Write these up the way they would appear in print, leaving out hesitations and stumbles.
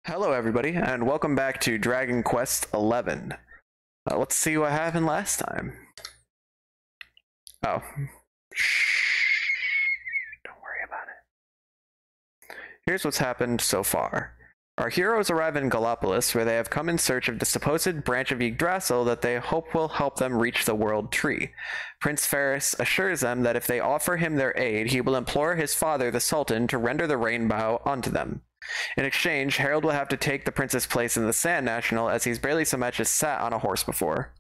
Hello everybody, and welcome back to Dragon Quest XI. Let's see what happened last time. Oh. Shh. Don't worry about it. Here's what's happened so far. Our heroes arrive in Gallopolis, where they have come in search of the supposed branch of Yggdrasil that they hope will help them reach the World Tree. Prince Faris assures them that if they offer him their aid, he will implore his father, the Sultan, to render the rainbow onto them. In exchange, Harold will have to take the prince's place in the Sand National, as he's barely so much as sat on a horse before.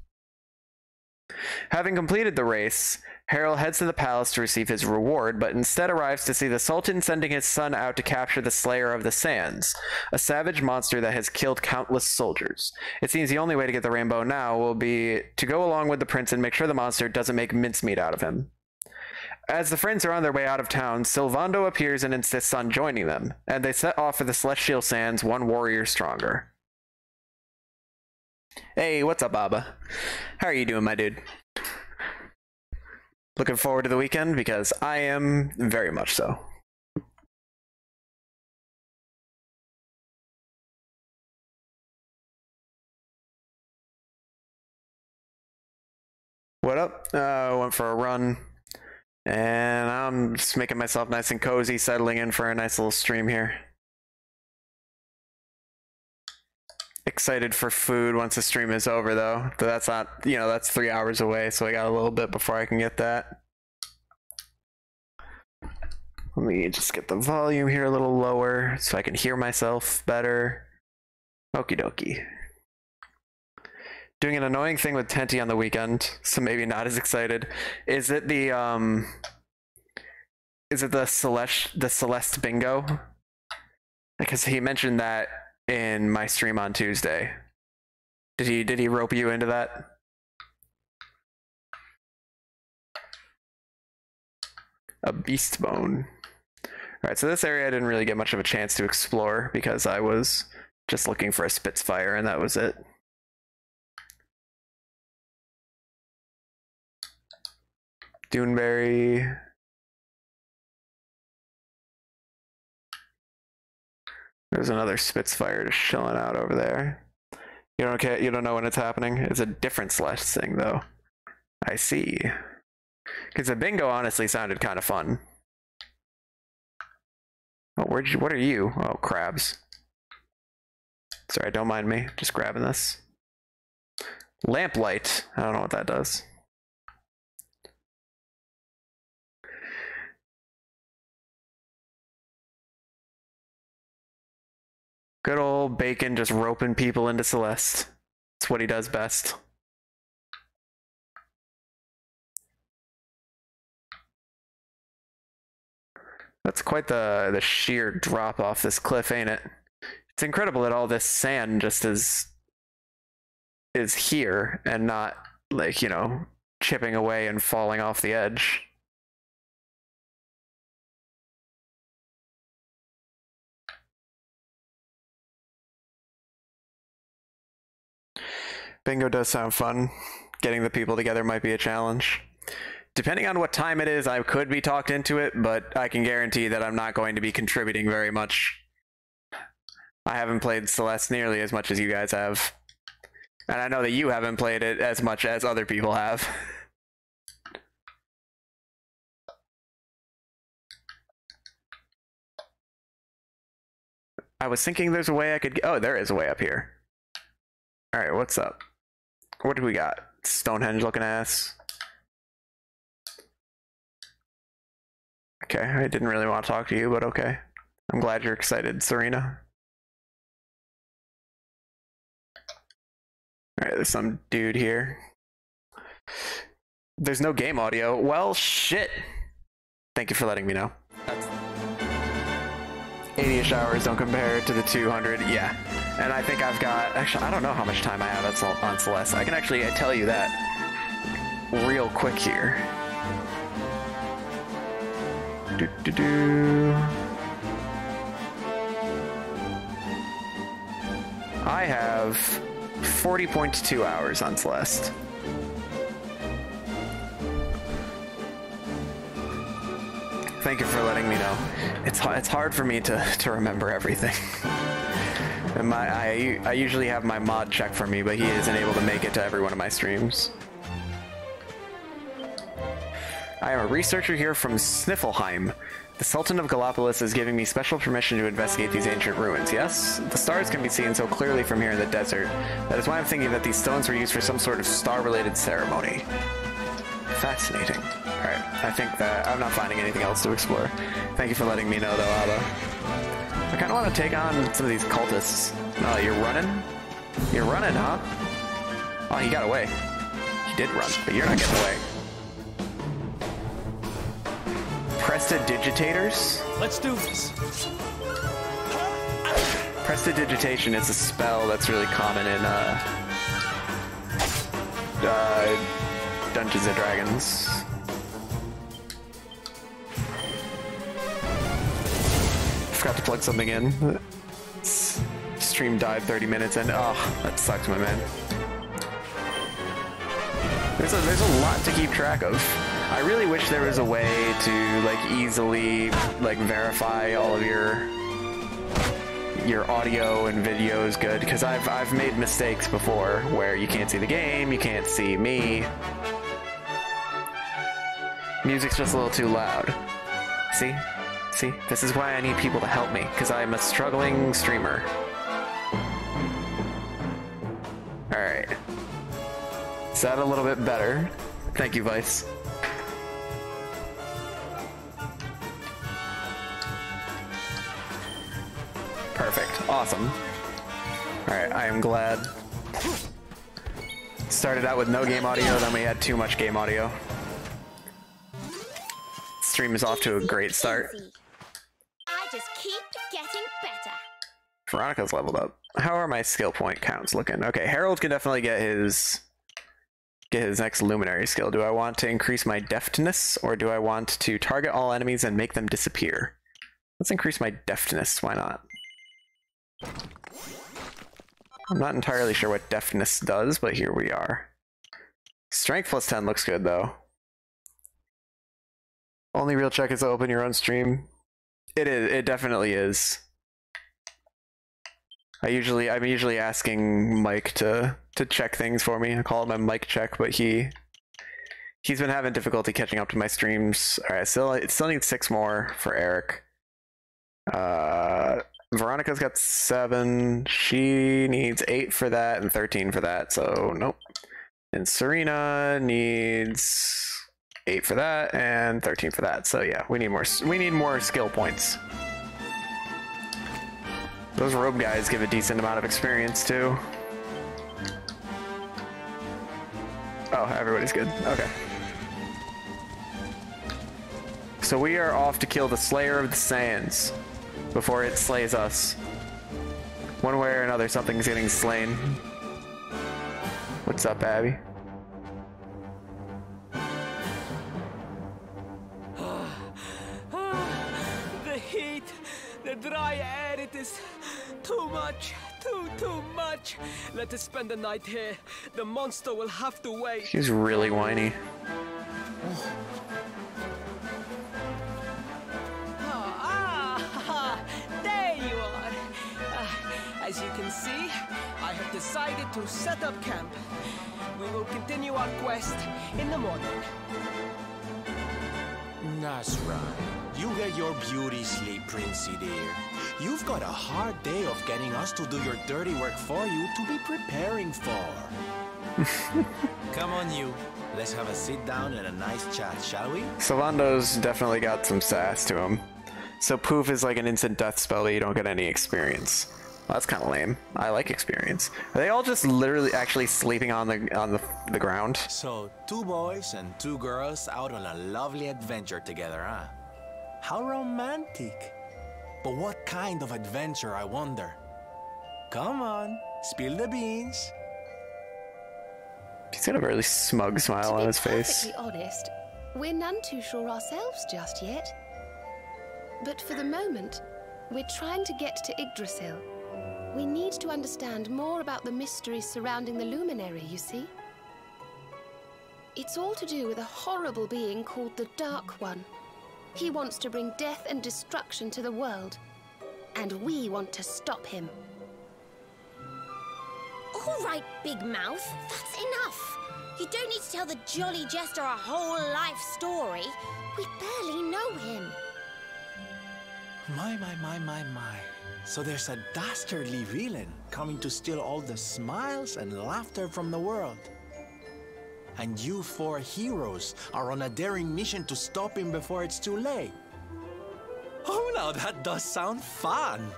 Having completed the race, Harold heads to the palace to receive his reward, but instead arrives to see the Sultan sending his son out to capture the Slayer of the Sands, a savage monster that has killed countless soldiers. It seems the only way to get the rainbow now will be to go along with the prince and make sure the monster doesn't make mincemeat out of him. As the friends are on their way out of town, Sylvando appears and insists on joining them, and they set off for the Celestial Sands, one warrior stronger. Hey, what's up, Baba? How are you doing, my dude? Looking forward to the weekend? Because I am very much so. What up? Went for a run. And I'm just making myself nice and cozy, settling in for a nice little stream here. Excited for food once the stream is over, though. But that's not, that's 3 hours away, so I got a little bit before I can get that. Let me just get the volume here a little lower so I can hear myself better. Okie dokie. Doing an annoying thing with Tenty on the weekend, so maybe not as excited. Is it the Celeste bingo? Because he mentioned that in my stream on Tuesday. Did he rope you into that? A beast bone. Alright, so this area I didn't really get much of a chance to explore because I was just looking for a Spitfire and that was it. Duneberry. There's another Spitfire just chilling out over there. You don't know when it's happening? It's a different Celeste thing, though. I see. Because the bingo honestly sounded kind of fun. Oh, what are you? Oh, crabs. Sorry, don't mind me. Just grabbing this. Lamplight. I don't know what that does. Good old Bacon just roping people into Celeste. It's what he does best. That's quite the sheer drop off this cliff, ain't it? It's incredible that all this sand just is here and not, like, chipping away and falling off the edge. Bingo does sound fun. Getting the people together might be a challenge. Depending on what time it is, I could be talked into it, but I can guarantee that I'm not going to be contributing very much. I haven't played Celeste nearly as much as you guys have. And I know that you haven't played it as much as other people have. I was thinking there's a way I could... Oh, there is a way up here. Alright, what's up? What do we got? Stonehenge looking ass. Okay, I didn't really want to talk to you, but okay. I'm glad you're excited, Serena. Alright, there's some dude here. There's no game audio. Well, shit. Thank you for letting me know. That's 80-ish hours don't compare to the 200. Yeah. And I think I've got... Actually, I don't know how much time I have on Celeste. I can actually tell you that real quick here. I have 40.2 hours on Celeste. Thank you for letting me know. It's hard for me to remember everything. And I usually have my mod check for me, but he isn't able to make it to every one of my streams. I am a researcher here from Sniffelheim. The Sultan of Gallopolis is giving me special permission to investigate these ancient ruins, yes? The stars can be seen so clearly from here in the desert. That is why I'm thinking that these stones were used for some sort of star-related ceremony. Fascinating. Alright, I think that I'm not finding anything else to explore. Thank you for letting me know, though, Abba. I kind of want to take on some of these cultists. Oh, you're running? You're running, huh? Oh, he got away. He did run, but you're not getting away. Prestidigitators? Let's do this. Prestidigitation is a spell that's really common in Dungeons and Dragons. Forgot to plug something in. Stream died 30 minutes and oh, that sucks, my man. There's a lot to keep track of. I really wish there was a way to like easily like verify all of your audio and video is good, because I've made mistakes before where you can't see the game, you can't see me. Music's just a little too loud. See? See? This is why I need people to help me, because I'm a struggling streamer. Alright. Is that a little bit better? Thank you, Vice. Perfect. Awesome. Alright, I am glad. Started out with no game audio, then we had too much game audio. Stream is off to a great start. I just keep getting better. Veronica's leveled up. How are my skill point counts looking? Okay, Harold can definitely get his next luminary skill. Do I want to increase my deftness, or do I want to target all enemies and make them disappear? Let's increase my deftness, why not? I'm not entirely sure what deftness does, but here we are. Strength plus 10 looks good, though. Only real check is to open your own stream. It is. It definitely is. I'm usually asking Mike to check things for me. I call it my Mike check, but he's been having difficulty catching up to my streams. All right, it still needs 6 more for Eric. Veronica's got 7. She needs 8 for that and 13 for that, so nope. And Serena needs 8 for that and 13 for that. So yeah, we need more skill points. Those robe guys give a decent amount of experience too. Oh, everybody's good. Okay. So we are off to kill the Slayer of the Sands before it slays us. One way or another, something's getting slain. What's up, Abby? The heat, the dry air, it is too much, too much. Let us spend the night here. The monster will have to wait. She's really whiny. There you are. As you can see, I have decided to set up camp. We will continue our quest in the morning. That's right. You get your beauty sleep, Princey dear. You've got a hard day of getting us to do your dirty work for you to be preparing for. Come on, you. Let's have a sit down and a nice chat, shall we? Sylvando's definitely got some sass to him. So poof is like an instant death spell that you don't get any experience. Well, that's kind of lame. I like experience. Are they all just literally actually sleeping on the ground? So, 2 boys and 2 girls out on a lovely adventure together, huh? How romantic. But what kind of adventure, I wonder? Come on, spill the beans. He's got a really smug smile on his face. To be perfectly honest, we're none too sure ourselves just yet. But for the moment, we're trying to get to Yggdrasil. We need to understand more about the mysteries surrounding the luminary, you see? It's all to do with a horrible being called the Dark One. He wants to bring death and destruction to the world, and we want to stop him. All right, Big Mouth, that's enough. You don't need to tell the jolly jester a whole life story. We barely know him. My. So there's a dastardly villain coming to steal all the smiles and laughter from the world. And you four heroes are on a daring mission to stop him before it's too late. Oh, now that does sound fun.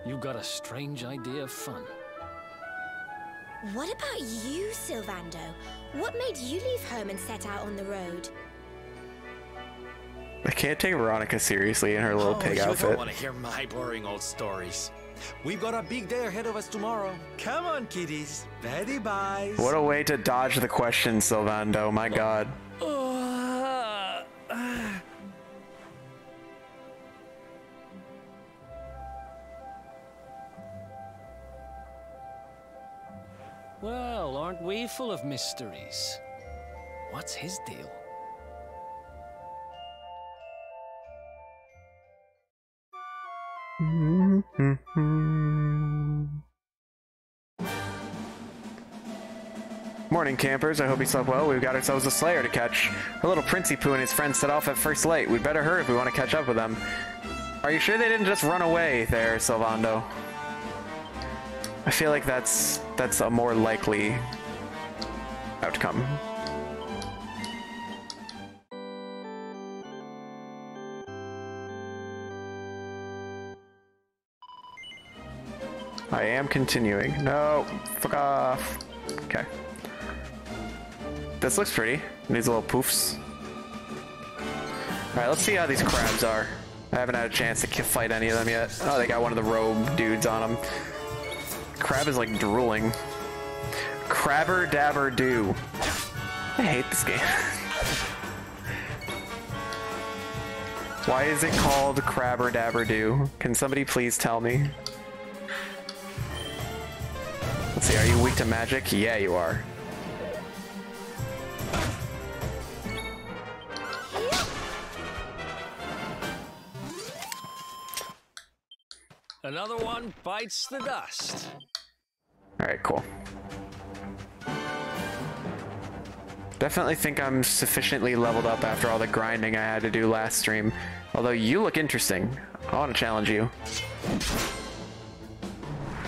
You got a strange idea of fun. What about you, Sylvando? What made you leave home and set out on the road? I can't take Veronica seriously in her little pig You outfit. don't want to hear my boring old stories. We've got a big day ahead of us tomorrow. Come on, kiddies. Betty buys. What a way to dodge the question, Sylvando. My god. Well, aren't we full of mysteries? What's his deal? Morning, campers. I hope you slept well. We've got ourselves a slayer to catch. Our little Princey Poo and his friends set off at first light. We'd better hurry if we want to catch up with them. Are you sure they didn't just run away there, Sylvando? I feel like that's a more likely outcome. I am continuing. No, fuck off. Okay. This looks pretty. Needs little poofs. Alright, let's see how these crabs are. I haven't had a chance to fight any of them yet. Oh, they got one of the robe dudes on them. Crab is like drooling. Crabber Dabber Doo. I hate this game. Why is it called Crabber Dabber Doo? Can somebody please tell me? Let's see, are you weak to magic? Yeah, you are. Another one bites the dust. Alright, cool. Definitely think I'm sufficiently leveled up after all the grinding I had to do last stream. Although you look interesting. I want to challenge you.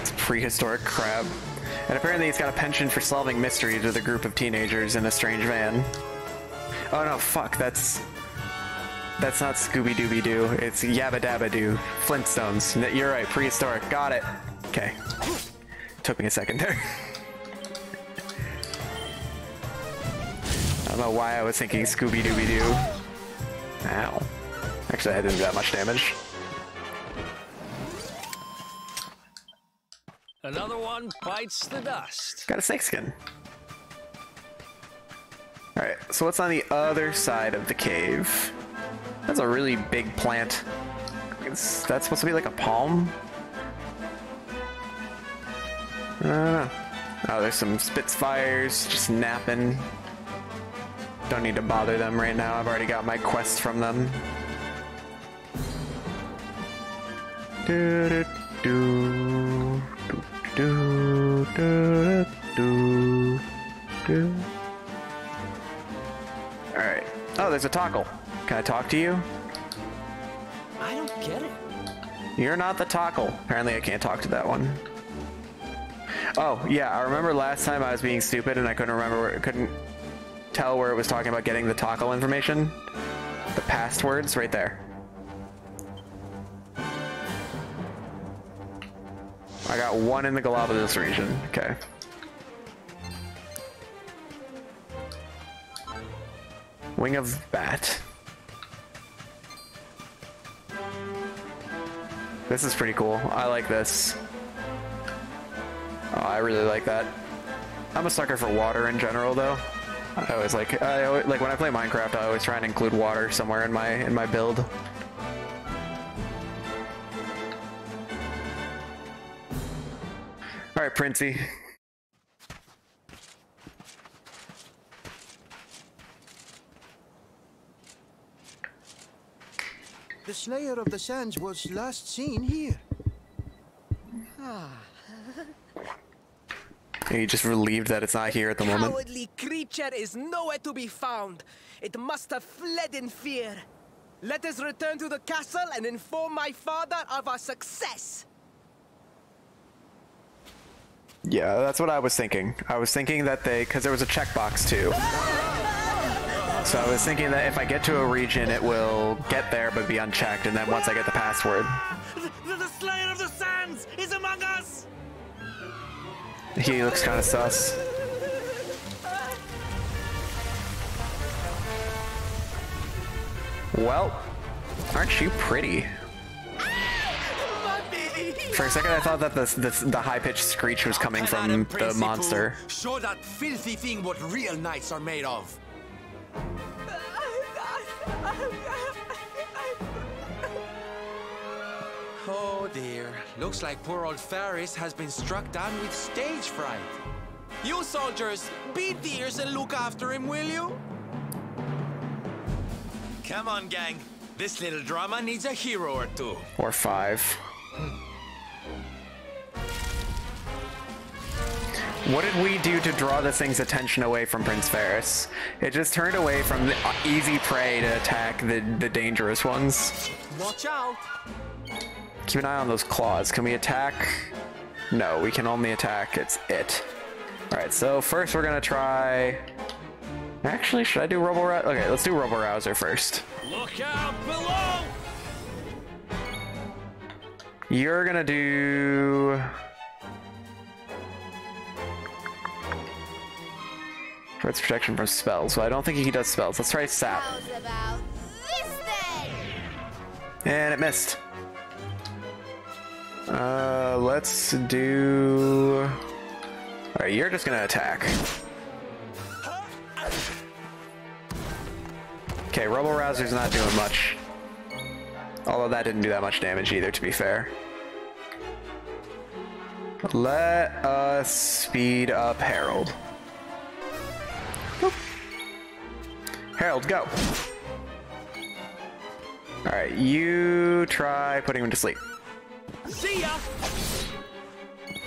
It's a prehistoric crab. And apparently he's got a penchant for solving mysteries with a group of teenagers in a strange van. Oh no, fuck, that's not Scooby-Dooby-Doo, it's Yabba Dabba Doo. Flintstones. You're right, prehistoric. Got it. Okay. Took me a second there. I don't know why I was thinking Scooby-Dooby-Doo. Ow. Actually, I didn't do that much damage. Another one bites the dust. Got a snake skin. Alright, so what's on the other side of the cave? That's a really big plant. Is that supposed to be like a palm? I don't know. Oh, there's some Spitfires just napping. Don't need to bother them right now. I've already got my quest from them. Do do do do do do. All right. Oh, there's a Tockle. Can I talk to you? I don't get it. You're not the Tockle. Apparently, I can't talk to that one. Oh yeah, I remember last time I was being stupid and I couldn't tell where it was talking about getting the Tockle information. The passwords right there. I got one in the Gallopolis region. Okay. Wing of Bat. This is pretty cool. I like this. Oh, I really like that. I'm a sucker for water in general, though. I always like when I play Minecraft, I always try and include water somewhere in my build. All right, Princey. The Slayer of the Sands was last seen here. Are you just relieved that it's not here at the moment? Cowardly creature is nowhere to be found. It must have fled in fear. Let us return to the castle and inform my father of our success. Yeah, that's what I was thinking. I was thinking that because there was a checkbox too. So I was thinking that if I get to a region, it will get there but be unchecked, and then once I get the password. The Slayer of the Sands is among us! He looks kind of sus. Well, aren't you pretty? For a second, I thought that the high-pitched screech was coming from the monster. Show that filthy thing what real knights are made of. Oh dear, looks like poor old Faris has been struck down with stage fright. You soldiers, beat the ears and look after him, will you? Come on, gang. This little drama needs a hero or two. Or 5. What did we do to draw this thing's attention away from Prince Faris? It just turned away from the easy prey to attack the dangerous ones. Watch out! Keep an eye on those claws. Can we attack? No, we can only attack. It's it. Alright, so first we're gonna try... Actually, should I do Robo-Rouser? Okay, let's do Robo-Rouser first. Look out below! You're gonna do... For its protection from spells. So I don't think he does spells. Let's try Sap. How's about this then? And it missed. Let's do... Alright, you're just gonna attack. Okay, Robo-Rouser's not doing much. Although that didn't do that much damage either, to be fair. Let us speed up Herald. Boop. Herald, go! Alright, you try putting him to sleep. See ya!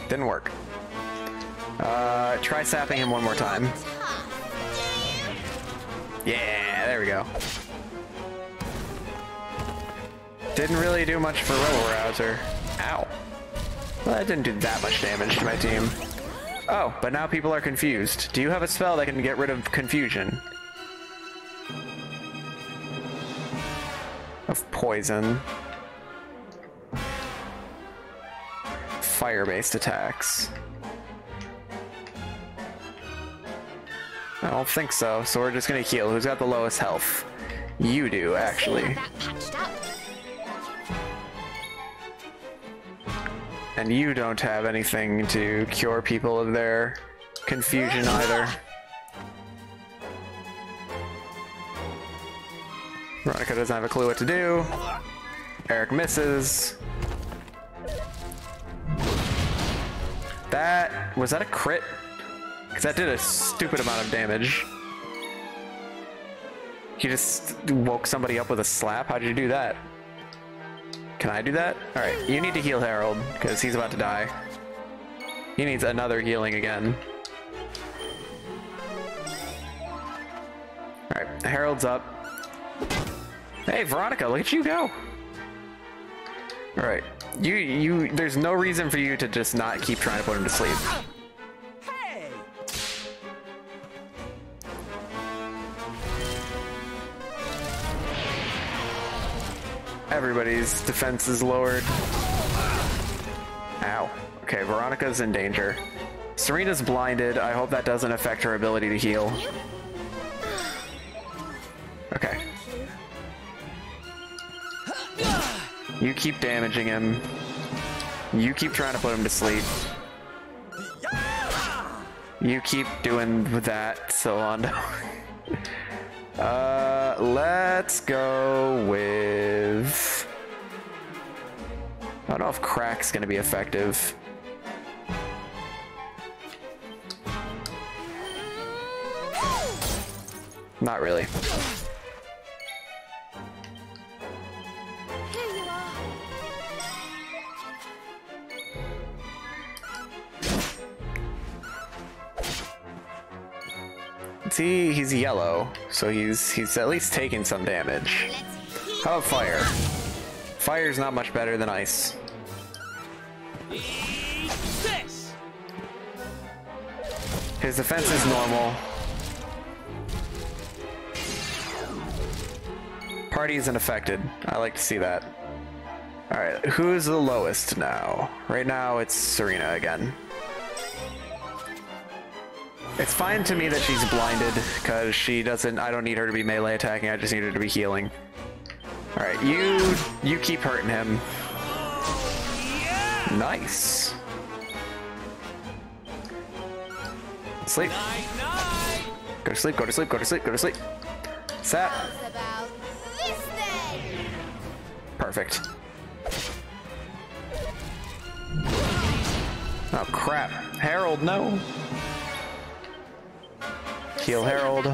Didn't work. Try sapping him one more time. Yeah, there we go. Didn't really do much for Robo-Rouser. Ow. Well, that didn't do that much damage to my team. Oh, but now people are confused. Do you have a spell that can get rid of confusion? Of poison. Fire-based attacks. I don't think so, so we're just gonna heal. Who's got the lowest health? You do, actually. That patched up. And you don't have anything to cure people of their confusion either. Veronica doesn't have a clue what to do. Eric misses. Was that a crit? Because that did a stupid amount of damage. You just woke somebody up with a slap? How'd you do that? Can I do that? Alright, you need to heal Harold, because he's about to die. He needs another healing again. Alright, Harold's up. Hey, Veronica, look at you go! Alright, there's no reason for you to just not keep trying to put him to sleep. Hey! Everybody's defense is lowered. Ow. Okay, Veronica's in danger. Serena's blinded. I hope that doesn't affect her ability to heal. Okay. You keep damaging him. You keep trying to put him to sleep. You keep doing that, Solando. Let's go with... I don't know if Crack's gonna be effective. Not really. Here you are. he's yellow, so he's at least taking some damage. How about fire? Fire's not much better than ice. Eat this! His defense is normal. Party isn't affected. I like to see that. Alright, who's the lowest now? Right now it's Serena again. It's fine to me that she's blinded, because she doesn't. I don't need her to be melee attacking, I just need her to be healing. Alright, you keep hurting him. Nice. Sleep. Go to sleep, go to sleep, go to sleep, go to sleep. Sat. Perfect. Oh crap. Harold, no. Heal Harold.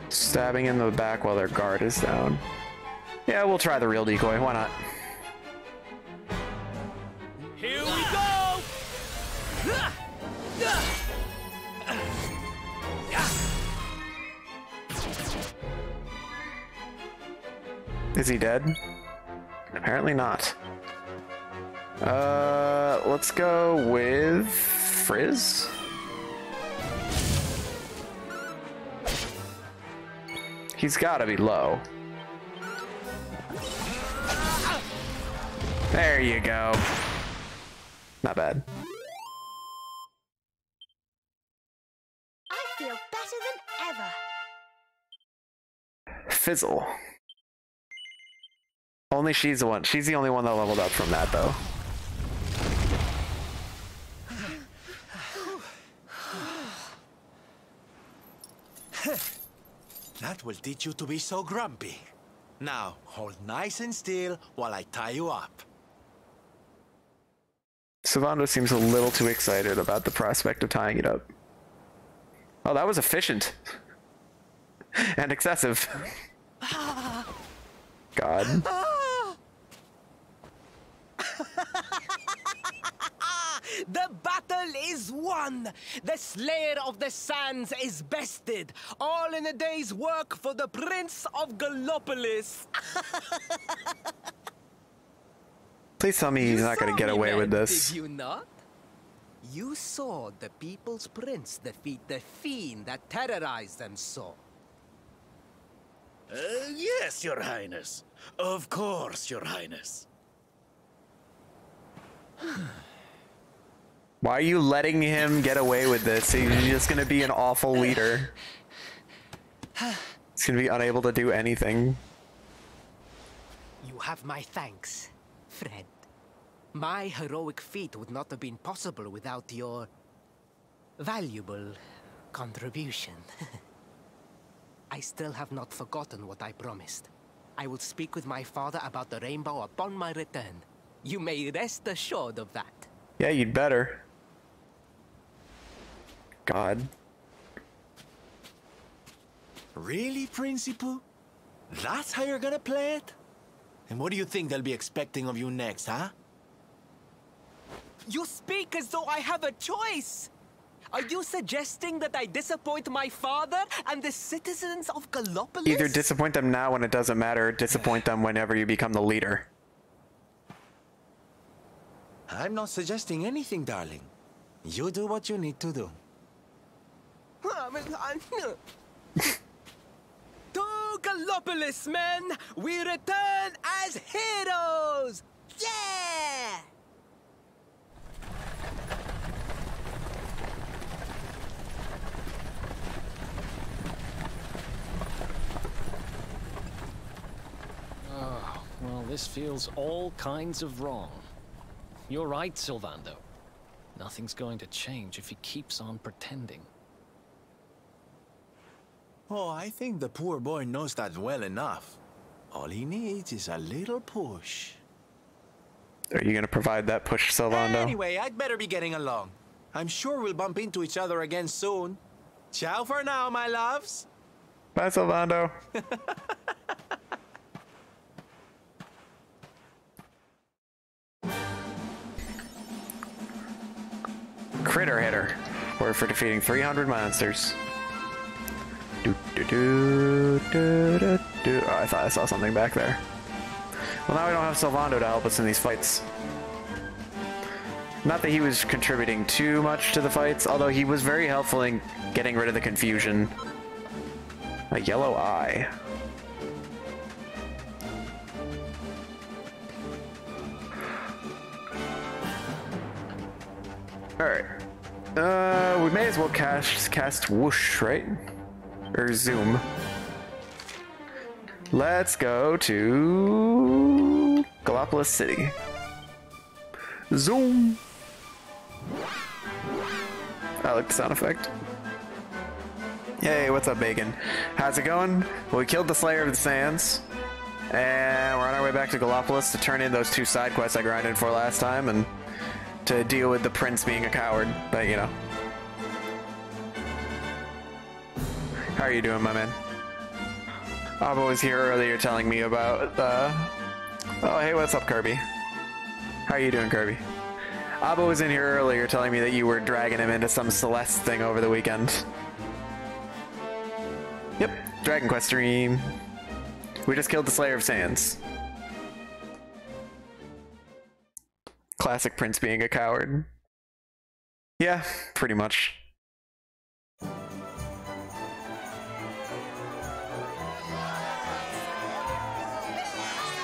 Stabbing in the back while their guard is down. Yeah, we'll try the real decoy, why not? Here we go! Is he dead? Apparently not. Let's go with Frizz. He's gotta be low. There you go. Not bad. I feel better than ever. Fizzle. Only she's the one. She's the only one that leveled up from that, though. That will teach you to be so grumpy. Now, hold nice and still while I tie you up. Sylvando seems a little too excited about the prospect of tying it up. Oh, that was efficient. And excessive. God. The battle is won! The Slayer of the Sands is bested! All in a day's work for the Prince of Gallopolis! Please tell me he's not going to get away with this. Did you not? You saw the People's Prince defeat the fiend that terrorized them so. Yes, Your Highness. Of course, Your Highness. Why are you letting him get away with this? He's just going to be an awful leader. He's going to be unable to do anything. You have my thanks, friend. My heroic feat would not have been possible without your valuable contribution. I still have not forgotten what I promised. I will speak with my father about the rainbow upon my return. You may rest assured of that. Yeah, you'd better. God. Really, Principal? That's how you're gonna play it? And what do you think they'll be expecting of you next, huh? You speak as though I have a choice! Are you suggesting that I disappoint my father and the citizens of Gallopolis? Either disappoint them now when it doesn't matter, or disappoint them whenever you become the leader. I'm not suggesting anything, darling. You do what you need to do. To Gallopolis, men! We return as heroes! Yeah! Oh, well, this feels all kinds of wrong. You're right, Sylvando. Nothing's going to change if he keeps on pretending. Oh, I think the poor boy knows that well enough. All he needs is a little push. Are you going to provide that push, Sylvando? Anyway, I'd better be getting along. I'm sure we'll bump into each other again soon. Ciao for now, my loves. Bye, Sylvando. critter hitter. Or for defeating 300 monsters. Oh, I thought I saw something back there. Well, now we don't have Sylvando to help us in these fights. Not that he was contributing too much to the fights, although he was very helpful in getting rid of the confusion. A yellow eye. Alright. We may as well cast whoosh, right? Or zoom. Let's go to Gallopolis City. Zoom! I like the sound effect. Hey, what's up, Bacon? How's it going? Well, we killed the Slayer of the Sands. And we're on our way back to Gallopolis to turn in those 2 side quests I grinded for last time and to deal with the prince being a coward, but you know. How are you doing, my man? Abba was here earlier telling me about, oh, hey, what's up, Kirby? How are you doing, Kirby? Abba was in here earlier telling me that you were dragging him into some Celeste thing over the weekend. Yep, Dragon Quest stream. We just killed the Slayer of Sands. Classic Prince being a coward. Yeah, pretty much.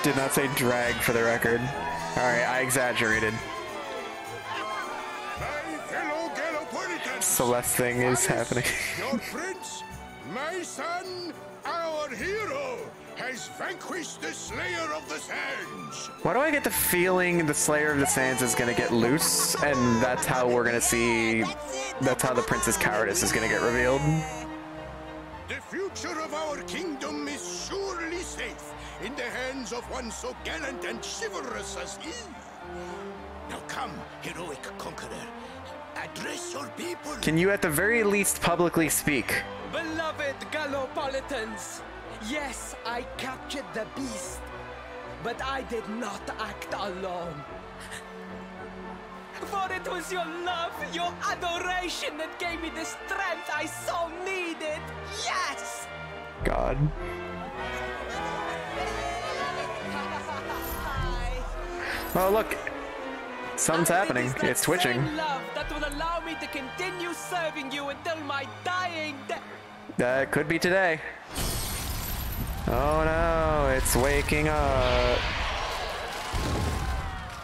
Did not say drag for the record. Alright, I exaggerated. My fellow Gallopolitans, Celeste thing is happening. Your prince, my son, our hero, has vanquished the Slayer of the Sands. Why do I get the feeling the Slayer of the Sands is gonna get loose, and that's how we're gonna see... That's how the Prince's cowardice is gonna get revealed? The future of our kingdom is surely safe in the hands of one so gallant and chivalrous as he. Now come, heroic conqueror. Address your people. Can you at the very least publicly speak? Beloved Gallopolitans, yes, I captured the beast, but I did not act alone. For it was your love, your adoration that gave me the strength I so needed. Yes! God. Oh, look. Something's happening. It's twitching. Love that will allow me to continue serving you until my dying day. That could be today. Oh no, it's waking up.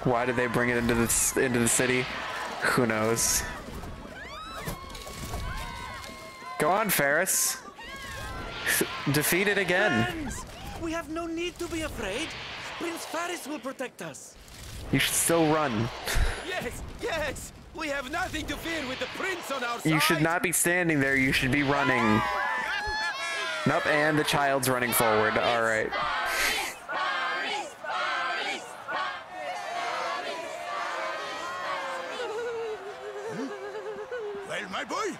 Why did they bring it into the city? Who knows? Go on, Faris. Defeat it again. Friends, we have no need to be afraid. Prince Faris will protect us. You should still run. Yes, yes. We have nothing to fear with the prince on our side. You should not be standing there. You should be running. Nope, and the child's running forward. All right. Well, my boy,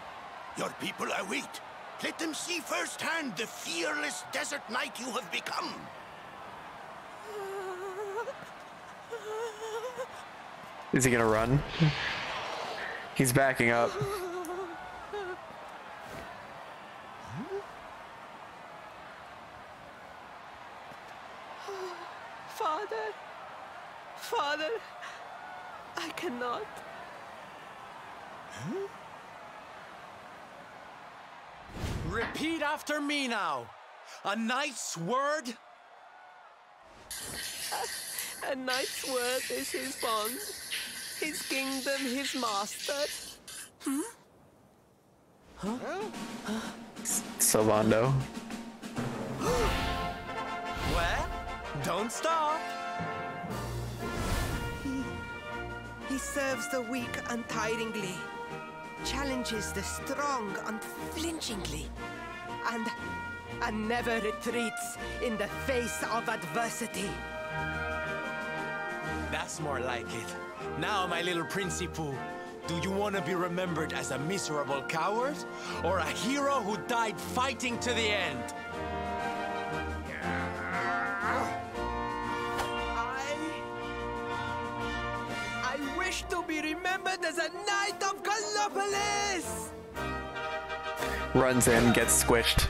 your people await. Let them see firsthand the fearless desert knight you have become. Is he gonna run? He's backing up. Father, Father, I cannot. Repeat after me now. A knight's word? A knight's word is his bond, his kingdom, his master. Sylvando. Well, don't stop. He serves the weak untiringly, challenges the strong unflinchingly, and never retreats in the face of adversity. That's more like it. Now, my little Princey Pooh, do you want to be remembered as a miserable coward or a hero who died fighting to the end? I wish to be remembered deserved as a knight of Gallopolis! Runs in, gets squished.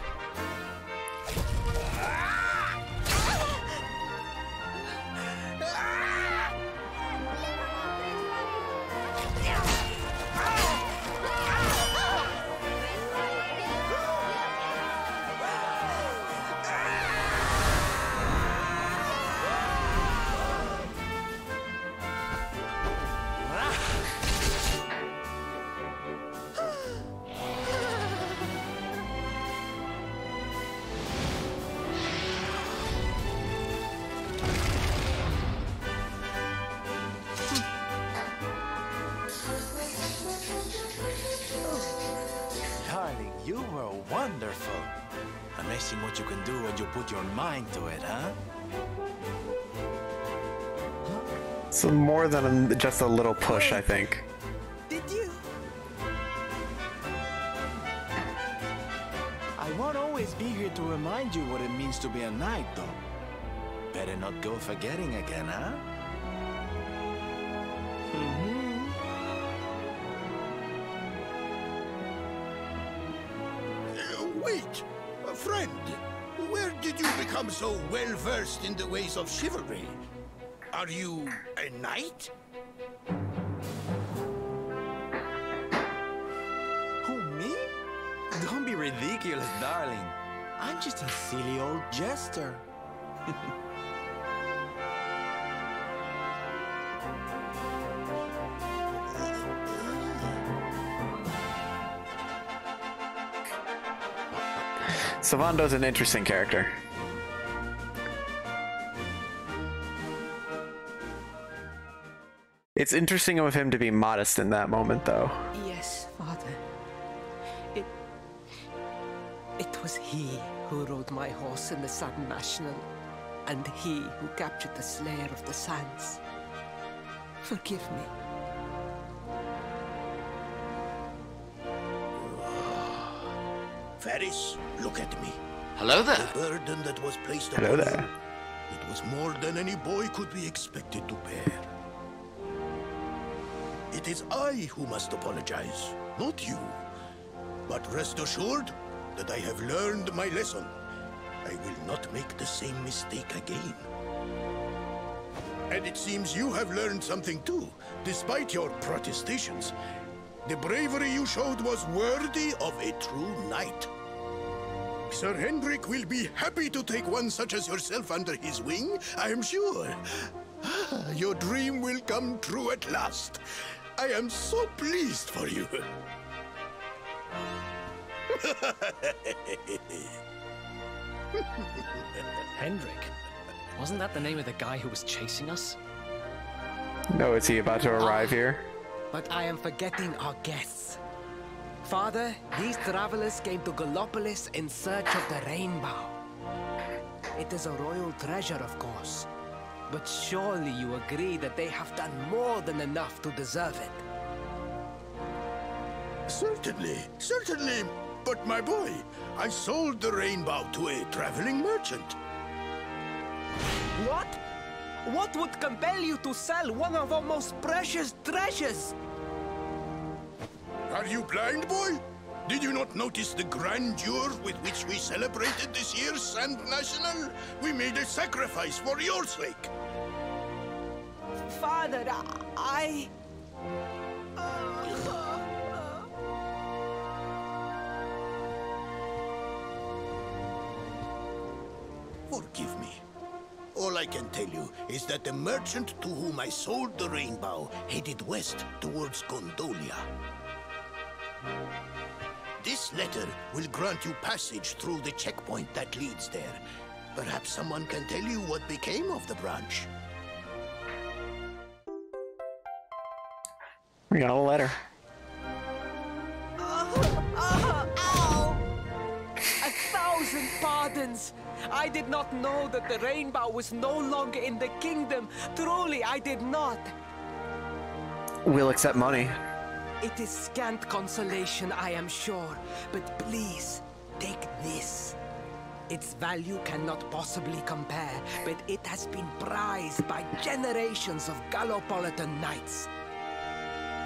Darling, you were wonderful. Amazing what you can do when you put your mind to it, huh? So more than just a little push, I think. Did you? I won't always be here to remind you what it means to be a knight, though. Better not go forgetting again, huh? Wait, friend. Where did you become so well-versed in the ways of chivalry? Are you a knight? Who, me? Don't be ridiculous, darling. I'm just a silly old jester. Sylvando's an interesting character. It's interesting of him to be modest in that moment, though. Yes, Father. It was he who rode my horse in the Sun National, and he who captured the Slayer of the Sands. Forgive me. Faris, look at me. Hello there. The burden that was placed Hello upon there. you, it was more than any boy could be expected to bear. It is I who must apologize, not you. But rest assured that I have learned my lesson. I will not make the same mistake again. And it seems you have learned something too, despite your protestations. The bravery you showed was worthy of a true knight. Sir Hendrik will be happy to take one such as yourself under his wing, I am sure. Your dream will come true at last. I am so pleased for you. Hendrik? Wasn't that the name of the guy who was chasing us? No, is he about to arrive here? But I am forgetting our guests. Father, these travelers came to Gallopolis in search of the rainbow. It is a royal treasure, of course. But surely you agree that they have done more than enough to deserve it. Certainly, certainly. But my boy, I sold the rainbow to a traveling merchant. What? What would compel you to sell one of our most precious treasures? Are you blind, boy? Did you not notice the grandeur with which we celebrated this year's Sand National? We made a sacrifice for your sake. Father, I... Forgive me. All I can tell you is that the merchant to whom I sold the rainbow headed west towards Gondolia. This letter will grant you passage through the checkpoint that leads there. Perhaps someone can tell you what became of the branch. We got a letter. Ow! 1,000 pardons! I did not know that the rainbow was no longer in the kingdom. Truly, I did not. We'll accept money. It is scant consolation, I am sure. But please, take this. Its value cannot possibly compare, but it has been prized by generations of Gallopolitan knights.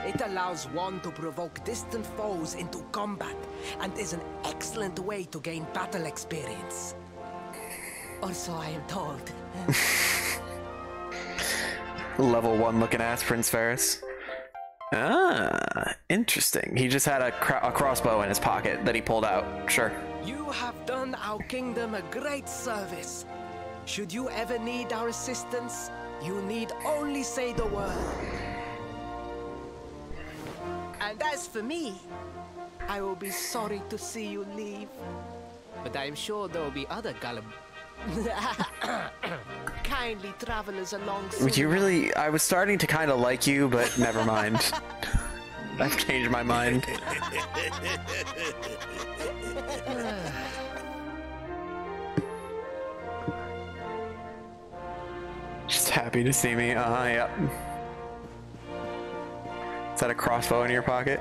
It allows one to provoke distant foes into combat, and is an excellent way to gain battle experience. Or so I am told. Level 1 looking ass Prince Faris. Ah, interesting. He just had a crossbow in his pocket that he pulled out. Sure. You have done our kingdom a great service. Should you ever need our assistance, you need only say the word. And as for me, I will be sorry to see you leave. But I am sure there will be other kindly travelers along soon. You really... I was starting to kind of like you, but never mind. I've changed my mind. Just happy to see me. Yep. Is that a crossbow in your pocket?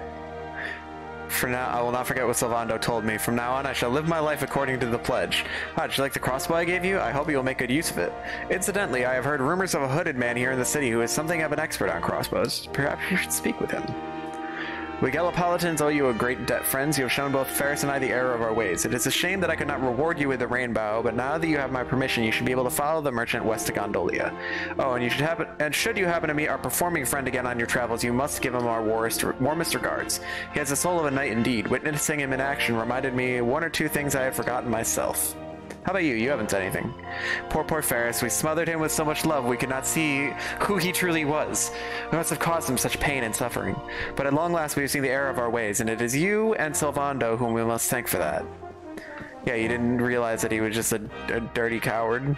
For now, I will not forget what Sylvando told me. From now on, I shall live my life according to the pledge. Ah, did you like the crossbow I gave you? I hope you will make good use of it. Incidentally, I have heard rumors of a hooded man here in the city who is something of an expert on crossbows. Perhaps you should speak with him. We Gallopolitans owe you a great debt, friends. You have shown both Faris and I the error of our ways. It is a shame that I could not reward you with the rainbow, but now that you have my permission, you should be able to follow the merchant west to Gondolia. Oh, and should you happen to meet our performing friend again on your travels, you must give him our warmest regards. He has the soul of a knight indeed. Witnessing him in action reminded me one or two things I had forgotten myself. How about you? You haven't said anything. Poor Faris. We smothered him with so much love we could not see who he truly was. We must have caused him such pain and suffering. But at long last we have seen the error of our ways, and it is you and Sylvando whom we must thank for that. Yeah, you didn't realize that he was just a dirty coward.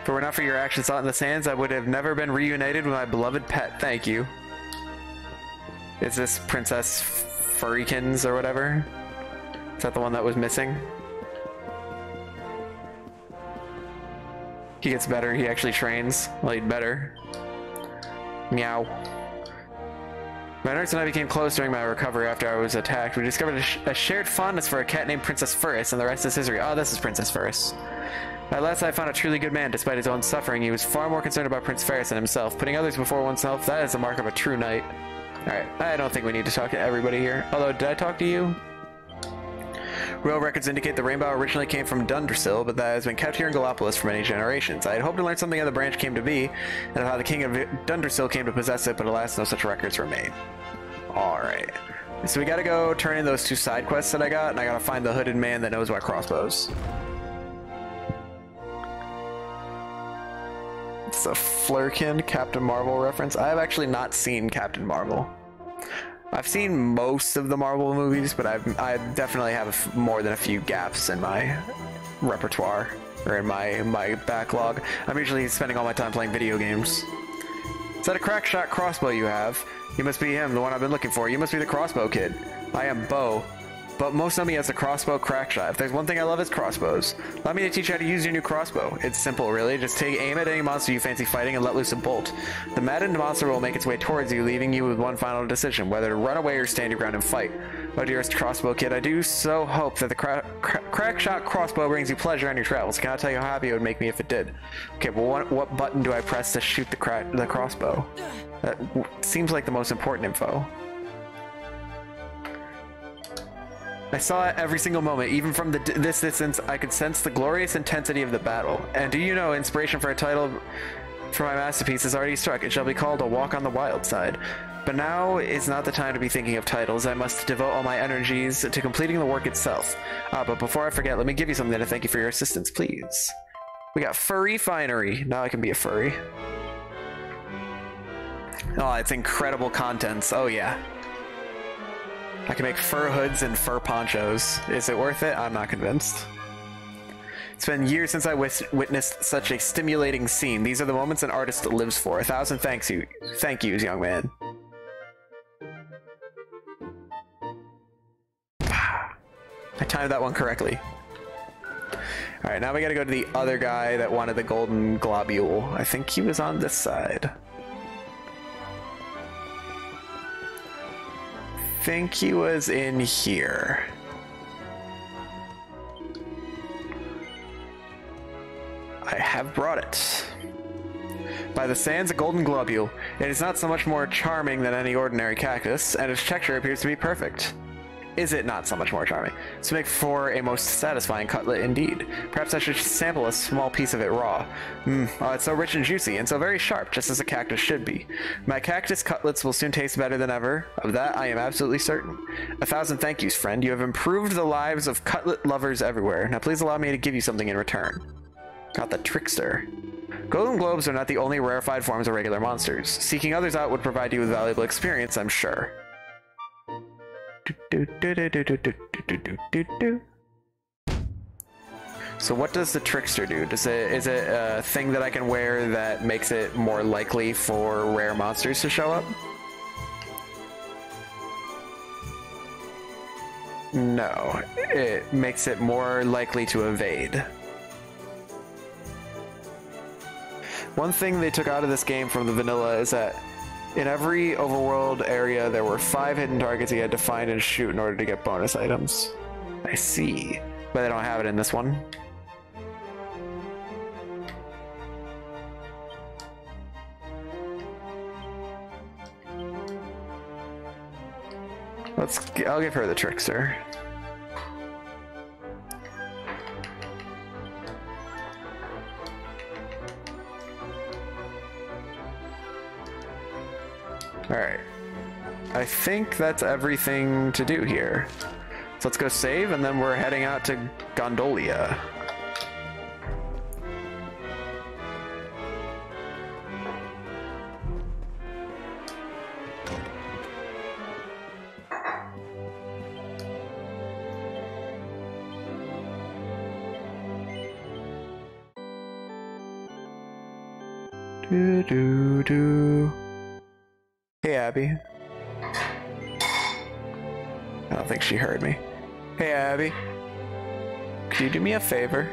If it were not for your actions out in the sands, I would have never been reunited with my beloved pet. Thank you. Is this Princess Furrykins or whatever? Is that the one that was missing? He gets better. He actually trains. Well, he'd better. Meow. My nurse and I became close during my recovery after I was attacked. We discovered a shared fondness for a cat named Princess Faris, and the rest is history. Oh, this is Princess Faris. At last I found a truly good man. Despite his own suffering, he was far more concerned about Prince Faris than himself. Putting others before oneself, that is the mark of a true knight. Alright, I don't think we need to talk to everybody here. Although, did I talk to you? Royal records indicate the rainbow originally came from Dundersill, but that has been kept here in Gallopolis for many generations. I had hoped to learn something how the branch came to be, and of how the king of Dundersill came to possess it, but alas, no such records remain. Alright. So we gotta go turn in those 2 side quests that I got, and I gotta find the hooded man that knows my crossbows. It's a Flurkin Captain Marvel reference. I have actually not seen Captain Marvel. I've seen most of the Marvel movies, but I definitely have more than a few gaps in my repertoire, or in my backlog. I'm usually spending all my time playing video games. Is that a crack shot crossbow you have? You must be him, the one I've been looking for. You must be the crossbow kid. I am Bo, but most know me as the crossbow crack shot. If there's one thing I love, it's crossbows. Allow me to teach you how to use your new crossbow. It's simple, really. Just take aim at any monster you fancy fighting and let loose a bolt. The maddened monster will make its way towards you, leaving you with one final decision, whether to run away or stand your ground and fight. Oh, dearest crossbow kid, I do so hope that the crack shot crossbow brings you pleasure on your travels. Cannot tell you how happy it would make me if it did. Okay, well, what button do I press to shoot the crossbow? That seems like the most important info. I saw it every single moment, even from this distance. I could sense the glorious intensity of the battle. And do you know, inspiration for a title for my masterpiece is already struck. It shall be called A Walk on the Wild Side. But now is not the time to be thinking of titles. I must devote all my energies to completing the work itself. But before I forget, let me give you something to thank you for your assistance, please. We got Furry Finery. Now I can be a furry. Oh, it's incredible contents. Oh yeah. I can make fur hoods and fur ponchos. Is it worth it? I'm not convinced. It's been years since I witnessed such a stimulating scene. These are the moments an artist lives for. 1,000 thank yous, young man. I timed that one correctly. Alright, now we gotta go to the other guy that wanted the golden globule. I think he was on this side. I think he was in here. I have brought it. By the sands, a golden globule. It is not so much more charming than any ordinary cactus, and its texture appears to be perfect. Is it not so much more charming? To make for a most satisfying cutlet indeed. Perhaps I should sample a small piece of it raw. Oh, it's so rich and juicy, and so very sharp, just as a cactus should be. My cactus cutlets will soon taste better than ever. Of that I am absolutely certain. 1,000 thank yous, friend. You have improved the lives of cutlet lovers everywhere. Now please allow me to give you something in return. Got the trickster. Golden globes are not the only rarefied forms of regular monsters. Seeking others out would provide you with valuable experience, I'm sure. So what does the trickster do? Is it a thing that I can wear that makes it more likely for rare monsters to show up? No, it makes it more likely to evade. One thing they took out of this game from the vanilla is that in every overworld area, there were 5 hidden targets you had to find and shoot in order to get bonus items. I see. But they don't have it in this one. I'll give her the trickster. Alright. I think that's everything to do here. So let's go save, and then we're heading out to Gondolia. Do. Hey, Abby. I don't think she heard me. Hey, Abby. Could you do me a favor?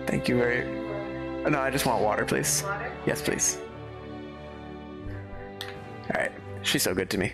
Thank you very... No, I just want water, please. Water? Yes, please. Alright. She's so good to me.